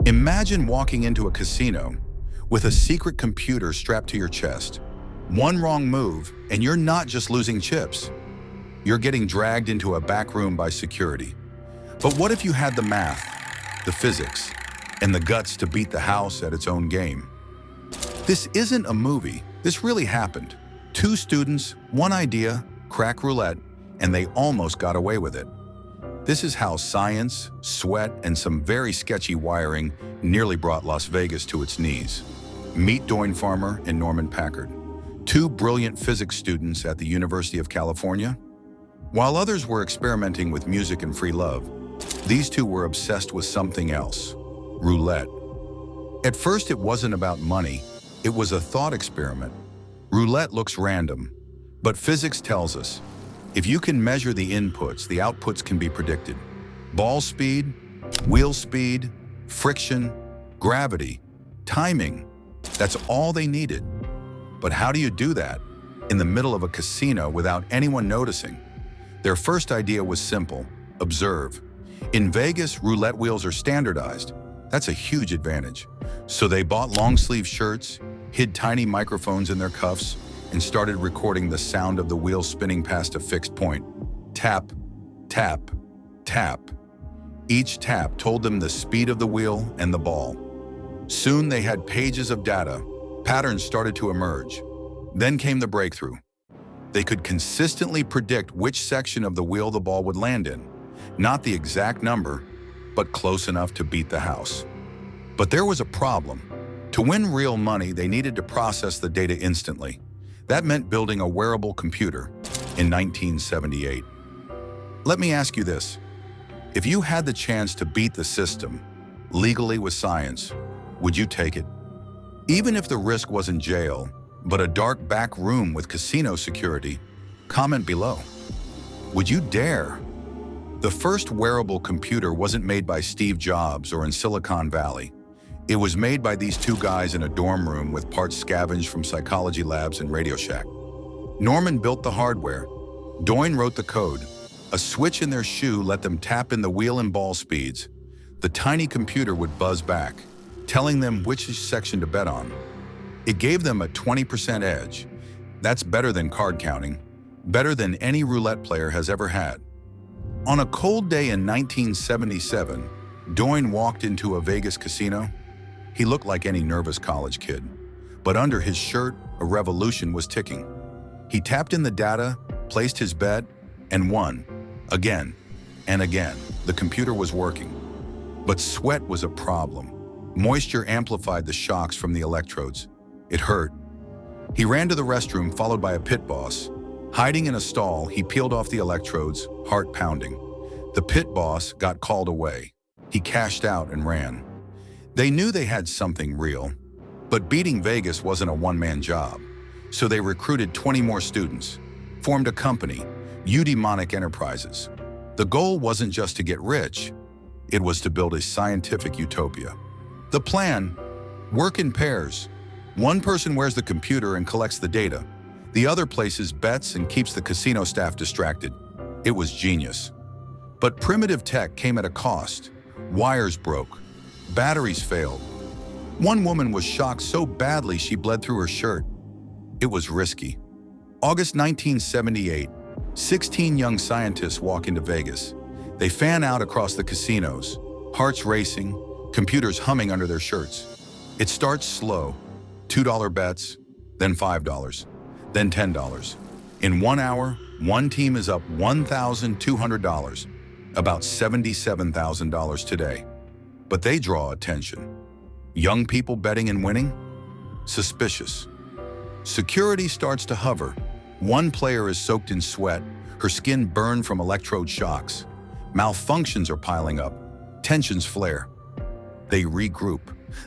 Imagine walking into a casino with a secret computer strapped to your chest. One wrong move, and you're not just losing chips. You're getting dragged into a back room by security. But what if you had the math, the physics, and the guts to beat the house at its own game? This isn't a movie. This really happened. Two students, one idea, crack roulette, and they almost got away with it. This is how science, sweat, and some very sketchy wiring nearly brought Las Vegas to its knees. Meet Doyne Farmer and Norman Packard, two brilliant physics students at the University of California. While others were experimenting with music and free love, these two were obsessed with something else: roulette. At first, it wasn't about money. It was a thought experiment. Roulette looks random, but physics tells us if you can measure the inputs, the outputs can be predicted. Ball speed, wheel speed, friction, gravity, timing. That's all they needed. But how do you do that in the middle of a casino without anyone noticing? Their first idea was simple: observe. In Vegas, roulette wheels are standardized. That's a huge advantage. So they bought long-sleeve shirts, hid tiny microphones in their cuffs, and started recording the sound of the wheel spinning past a fixed point. Tap, tap, tap. Each tap told them the speed of the wheel and the ball. Soon they had pages of data. Patterns started to emerge. Then came the breakthrough. They could consistently predict which section of the wheel the ball would land in. Not the exact number, but close enough to beat the house. But there was a problem. To win real money, they needed to process the data instantly. That meant building a wearable computer in 1978. Let me ask you this. If you had the chance to beat the system, legally with science, would you take it? Even if the risk wasn't jail, but a dark back room with casino security, comment below. Would you dare? The first wearable computer wasn't made by Steve Jobs or in Silicon Valley. It was made by these two guys in a dorm room with parts scavenged from psychology labs and Radio Shack. Norman built the hardware. Doyne wrote the code. A switch in their shoe let them tap in the wheel and ball speeds. The tiny computer would buzz back, telling them which section to bet on. It gave them a 20% edge. That's better than card counting, better than any roulette player has ever had. On a cold day in 1977, Doyne walked into a Vegas casino. He looked like any nervous college kid, but under his shirt, a revolution was ticking. He tapped in the data, placed his bet, and won. Again and again, the computer was working. But sweat was a problem. Moisture amplified the shocks from the electrodes. It hurt. He ran to the restroom, followed by a pit boss. Hiding in a stall, he peeled off the electrodes, heart pounding. The pit boss got called away. He cashed out and ran. They knew they had something real, but beating Vegas wasn't a one-man job. So they recruited 20 more students, formed a company, Eudaimonic Enterprises. The goal wasn't just to get rich, it was to build a scientific utopia. The plan: work in pairs. One person wears the computer and collects the data. The other places bets and keeps the casino staff distracted. It was genius. But primitive tech came at a cost. Wires broke. Batteries failed. One woman was shocked so badly she bled through her shirt. It was risky. August 1978, 16 young scientists walk into Vegas. They fan out across the casinos, hearts racing, computers humming under their shirts. It starts slow, $2 bets, then $5, then $10. In 1 hour, one team is up $1,200, about $77,000 today. But they draw attention. Young people betting and winning? Suspicious. Security starts to hover. One player is soaked in sweat, her skin burned from electrode shocks. Malfunctions are piling up. Tensions flare. They regroup.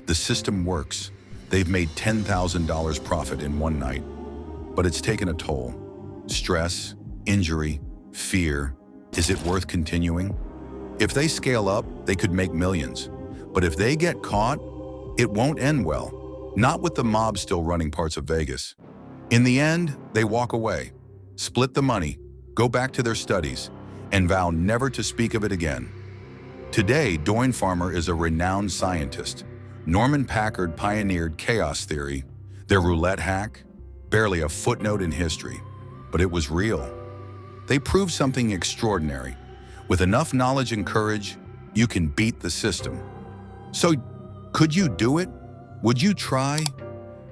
The system works. They've made $10,000 profit in one night. But it's taken a toll. Stress, injury, fear. Is it worth continuing? If they scale up, they could make millions. But if they get caught, it won't end well. Not with the mob still running parts of Vegas. In the end, they walk away, split the money, go back to their studies, and vow never to speak of it again. Today, Doyne Farmer is a renowned scientist. Norman Packard pioneered chaos theory. Their roulette hack, barely a footnote in history, but it was real. They proved something extraordinary. With enough knowledge and courage, you can beat the system. So, could you do it? Would you try?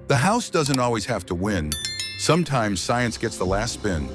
The house doesn't always have to win. Sometimes science gets the last spin.